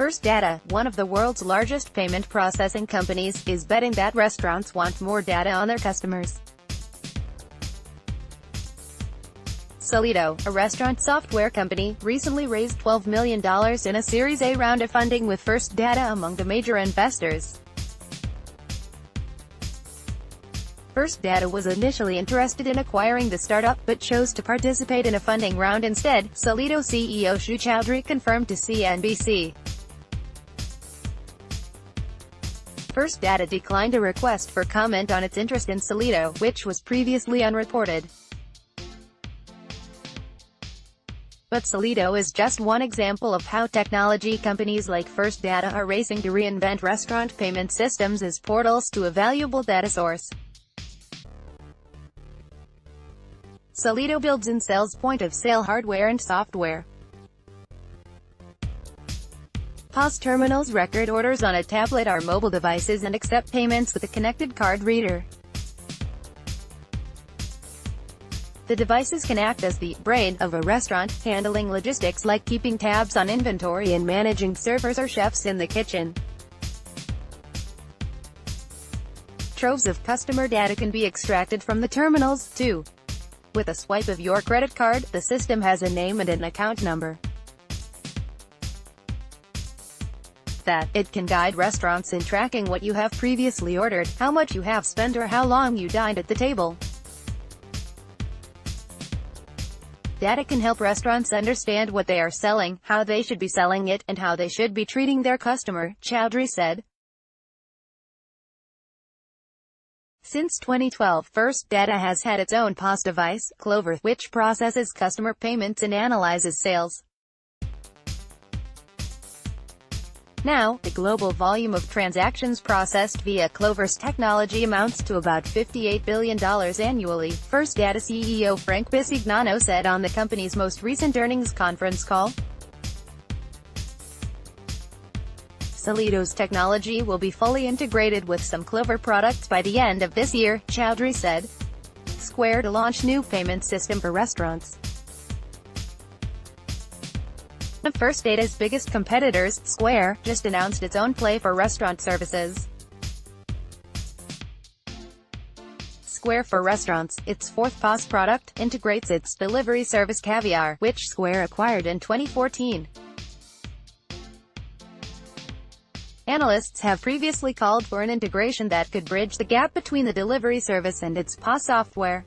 First Data, one of the world's largest payment processing companies, is betting that restaurants want more data on their customers. Salido, a restaurant software company, recently raised $12 million in a Series A round of funding with First Data among the major investors. First Data was initially interested in acquiring the startup, but chose to participate in a funding round instead, Salido CEO Shu Chowdhury confirmed to CNBC. First Data declined a request for comment on its interest in Salido, which was previously unreported. But Salido is just one example of how technology companies like First Data are racing to reinvent restaurant payment systems as portals to a valuable data source. Salido builds and sells point-of-sale hardware and software. POS terminals record orders on a tablet or mobile devices and accept payments with a connected card reader. The devices can act as the brain of a restaurant, handling logistics like keeping tabs on inventory and managing servers or chefs in the kitchen. Troves of customer data can be extracted from the terminals, too. With a swipe of your credit card, the system has a name and an account number. It can guide restaurants in tracking what you have previously ordered, how much you have spent or how long you dined at the table. Data can help restaurants understand what they are selling, how they should be selling it, and how they should be treating their customer, Chowdhury said. Since 2012, First Data has had its own POS device, Clover, which processes customer payments and analyzes sales. Now, the global volume of transactions processed via Clover's technology amounts to about $58 billion annually, First Data CEO Frank Bisignano said on the company's most recent earnings conference call. Salido's technology will be fully integrated with some Clover products by the end of this year, Chowdhury said. Square to launch new payment system for restaurants. One of First Data's biggest competitors, Square, just announced its own play for restaurant services. Square for Restaurants, its fourth POS product, integrates its delivery service Caviar, which Square acquired in 2014. Analysts have previously called for an integration that could bridge the gap between the delivery service and its POS software.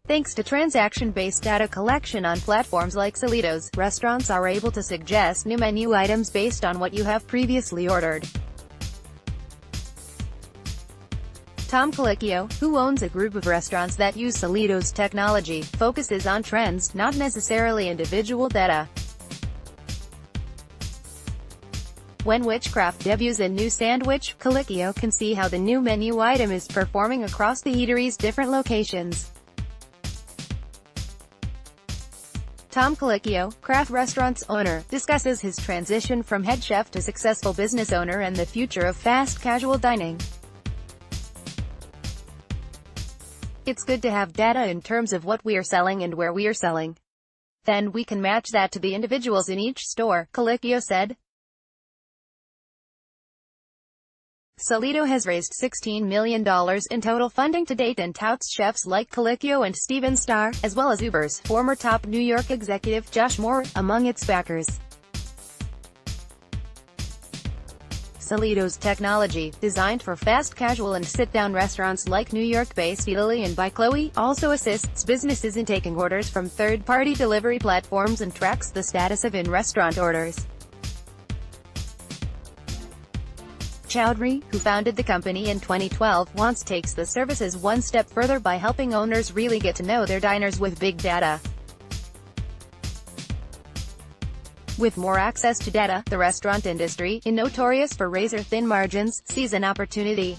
Thanks to transaction-based data collection on platforms like Salido's, restaurants are able to suggest new menu items based on what you have previously ordered. Tom Colicchio, who owns a group of restaurants that use Salido's technology, focuses on trends, not necessarily individual data. When Witchcraft debuts a new sandwich, Colicchio can see how the new menu item is performing across the eatery's different locations. Tom Colicchio, Craft Restaurants owner, discusses his transition from head chef to successful business owner and the future of fast casual dining. It's good to have data in terms of what we are selling and where we are selling. Then we can match that to the individuals in each store, Colicchio said. Salido has raised $16 million in total funding to date and touts chefs like Colicchio and Steven Starr, as well as Uber's former top New York executive Josh Moore, among its backers. Salido's technology, designed for fast casual and sit-down restaurants like New York-based Italy and by Chloe, also assists businesses in taking orders from third-party delivery platforms and tracks the status of in-restaurant orders. Chowdhury, who founded the company in 2012, takes the services one step further by helping owners really get to know their diners with big data. With more access to data, the restaurant industry, notorious for razor-thin margins, sees an opportunity.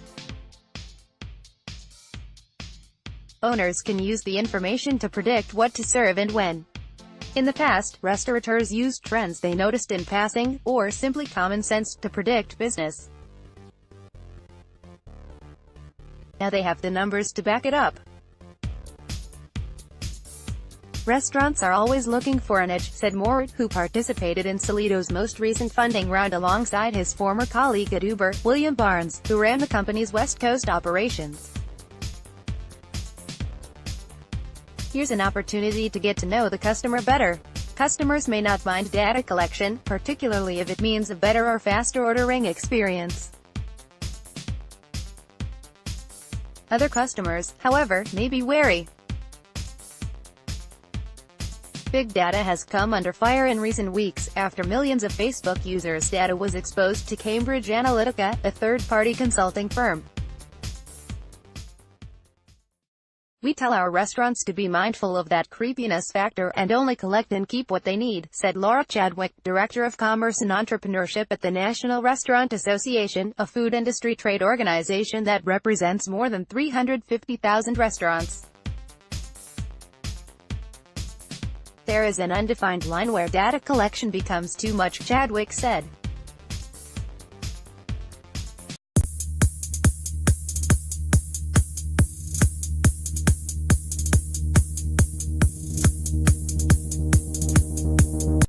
Owners can use the information to predict what to serve and when. In the past, restaurateurs used trends they noticed in passing, or simply common sense, to predict business. Now they have the numbers to back it up. Restaurants are always looking for an edge, said Moore, who participated in Salido's most recent funding round alongside his former colleague at Uber, William Barnes, who ran the company's West Coast operations. Here's an opportunity to get to know the customer better. Customers may not mind data collection, particularly if it means a better or faster ordering experience. Other customers, however, may be wary. Big data has come under fire in recent weeks, after millions of Facebook users' data was exposed to Cambridge Analytica, a third-party consulting firm. "We tell our restaurants to be mindful of that creepiness factor, and only collect and keep what they need," said Laura Chadwick, Director of Commerce and Entrepreneurship at the National Restaurant Association, a food industry trade organization that represents more than 350,000 restaurants. "There is an undefined line where data collection becomes too much," Chadwick said.